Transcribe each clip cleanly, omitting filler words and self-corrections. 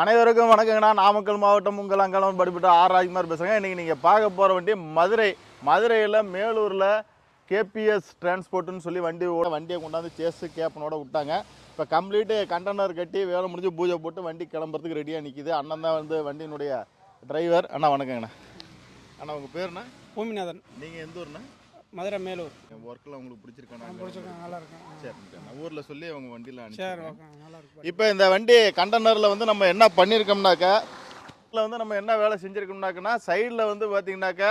அனைவருக்கும் வணக்கங்கண்ணா. நாமக்கல் மாவட்டம் உங்கள் அங்காளவன் படிப்பட்ட ஆர் ராஜ்குமார் பேசுகிறேன். இன்றைக்கி நீங்கள் பார்க்க போகிற வண்டி மதுரையில் மேலூரில் கேபிஎஸ் டிரான்ஸ்போர்ட்டுன்னு சொல்லி வண்டியை கொண்டாந்து சேஸு கேப்பனோட விட்டாங்க. இப்போ கம்ப்ளீட்டு கண்டெய்னர் கட்டி வேலை முடிஞ்சு பூஜை போட்டு வண்டி கிளம்புறதுக்கு ரெடியாக நிற்கிது. அண்ணன் தான் வந்து வண்டியினுடைய டிரைவர். அண்ணா வணக்கங்கண்ணா. அண்ணா உங்கள் பேருண்ணா? பூமிநாதன். நீங்கள் எந்த ஊர்ண்ணா? மதுரை மேலூர். ஒர்க்கில் உங்களுக்கு பிடிச்சிருக்காங்க? நல்லா இருக்கும். சரி, ஊரில் சொல்லி அவங்க வண்டியில் சரி, நல்லா இருக்கும். இப்போ இந்த வண்டி கண்டெய்னரில் வந்து நம்ம என்ன பண்ணியிருக்கோம்னாக்கா, இதில் வந்து நம்ம என்ன வேலை செஞ்சுருக்கோம்னாக்கா, சைடில் வந்து பார்த்திங்கனாக்கா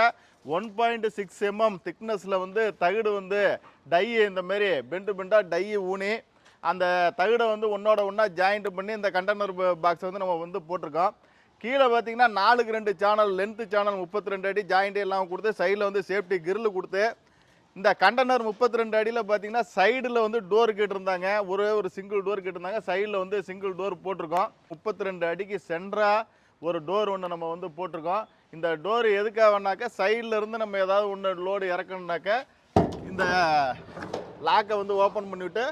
1.6 mm திக்னஸில் வந்து தகுடு வந்து டை இந்தமாரி பெண்டாக டை ஊனி அந்த தகுடை வந்து ஒன்றோட ஒன்றா ஜாயிண்ட் பண்ணி இந்த கண்டெய்னர் பாக்ஸை வந்து நம்ம வந்து போட்டிருக்கோம். கீழே பார்த்தீங்கன்னா 4க்கு 2 சேனல், லென்த்து சேனல் 32 அடி ஜாயிண்ட் எல்லாம் கொடுத்து சைடில் வந்து சேஃப்டி கிரில் கொடுத்து இந்த கண்டெய்னர் 32 அடியில் பார்த்தீங்கன்னா சைடில் வந்து டோர் கேட்டிருந்தாங்க. ஒரு சிங்கிள் டோர் கேட்டிருந்தாங்க. சைடில் வந்து சிங்கிள் டோர் போட்டிருக்கோம். 32 அடிக்கு சென்டராக ஒரு டோர் ஒன்று நம்ம வந்து போட்டிருக்கோம். இந்த டோர் எதுக்காகனாக்கா சைடில் இருந்து நம்ம ஏதாவது ஒன்று லோடு இறக்கணுன்னாக்கா இந்த லாக்கை வந்து ஓப்பன் பண்ணிவிட்டு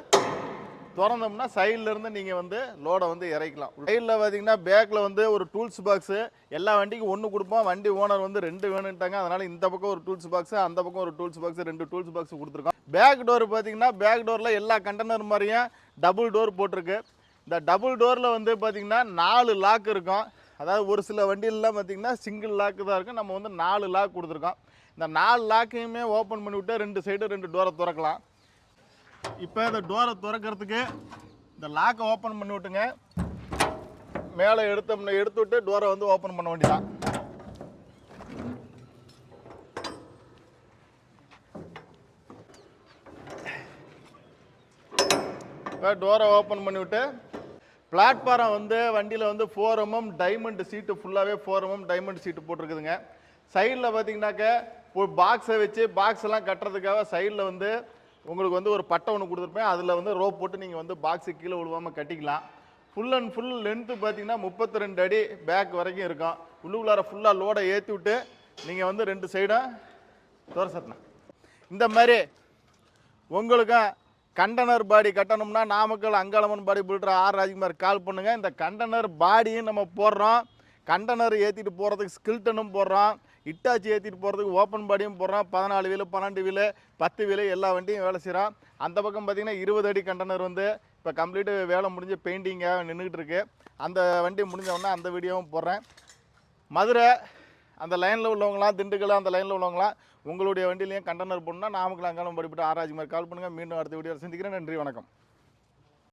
திறந்தோம்னா சைட்லேருந்து நீங்கள் வந்து லோடை வந்து இறக்கலாம். சைடில் பார்த்தீங்கன்னா பேக்கில் வந்து ஒரு டூல்ஸ் பாக்ஸு, எல்லா வண்டிக்கும் ஒன்று கொடுப்போம். வண்டி ஓனர் வந்து 2 வேணுன்ட்டாங்க. அதனால் இந்த பக்கம் ஒரு டூல்ஸ் பாக்ஸு, அந்த பக்கம் ஒரு டூல்ஸ் பாக்ஸு, 2 டூல்ஸ் பாக்ஸ் கொடுத்துருக்கோம். பேக் டோர் பார்த்தீங்கன்னா பேக் டோரில் எல்லா கண்டெய்னர் மாதிரியும் டபுள் டோர் போட்டிருக்கு. இந்த டபுள் டோரில் வந்து பார்த்திங்கன்னா 4 லாக் இருக்கும். அதாவது ஒரு சில வண்டியிலலாம் பார்த்திங்கன்னா சிங்கிள் லாக்கு தான் இருக்கும். நம்ம வந்து 4 லாக் கொடுத்துருக்கோம். இந்த 4 லாக்கையுமே ஓப்பன் பண்ணிவிட்டு 2 சைடு 2 டோரை திறக்கலாம். இப்போ இந்த டோரை திறக்கிறதுக்கு இந்த லாக்கை ஓப்பன் பண்ணி விட்டுங்க. மேலே எடுத்து விட்டு டோரை வந்து ஓப்பன் பண்ண வேண்டியதான். இப்போ டோரை ஓப்பன் பண்ணிவிட்டு பிளாட்ஃபாரம் வந்து வண்டியில் வந்து 4 mm டைமண்ட் சீட்டு, ஃபுல்லாகவே 4 mm டைமண்ட் சீட்டு போட்டிருக்குதுங்க. சைடில் பார்த்தீங்கன்னாக்க ஒரு பாக்ஸை வச்சு பாக்ஸ் எல்லாம் கட்டுறதுக்காக சைடில் வந்து உங்களுக்கு வந்து ஒரு பட்டை ஒன்று கொடுத்துருப்பேன். அதில் வந்து ரோப் போட்டு நீங்கள் வந்து பாக்ஸு கீழே விழுவாமல் கட்டிக்கலாம். ஃபுல் அண்ட் ஃபுல் லென்த்து பார்த்தீங்கன்னா 32 அடி பேக் வரைக்கும் இருக்கும். உள்ளுக்குள்ளார ஃபுல்லாக லோடை ஏற்றி விட்டு நீங்கள் வந்து 2 சைடும் தோரசத்தலாம். இந்த மாதிரி உங்களுக்கும் கண்டெய்னர் பாடி கட்டணும்னா Namakkal Angalamman body builder R Rajkumar call பண்ணுங்கள். இந்த கண்டெய்னர் பாடியும் நம்ம போடுறோம். கண்டெய்னர் ஏற்றிட்டு போகிறதுக்கு ஸ்கில்டனும் போடுறோம். இட்டாச்சி ஏற்றிட்டு போகிறதுக்கு ஓப்பன் பாடியும் போடுறோம். 14 வீலு, 12 வீலு, 10 வீலு எல்லா வண்டியும் வேலை செய்கிறோம். அந்த பக்கம் பார்த்திங்கன்னா 20 அடி கண்டெய்னர் வந்து இப்போ கம்ப்ளீட்டு வேலை முடிஞ்சு பெயிண்டிங்காக நின்றுக்கிட்டு இருக்குது. அந்த வண்டி முடிஞ்சவொடனே அந்த வீடியோவும் போடுறேன். மதுரை அந்த லைனில் உள்ளவங்களாம், திண்டுக்கல் அந்த லைனில் உள்ளவங்களாம் உங்களுடைய வண்டியிலையும் கண்டெய்னர் போடணும்னா நாமக்கல் அங்காளம்மன் படிப்பட்ட ஆர் ராஜ்குமார் கால் பண்ணுங்கள். மீண்டும் அடுத்த வீடியோவில் சந்திக்கிறேன். நன்றி, வணக்கம்.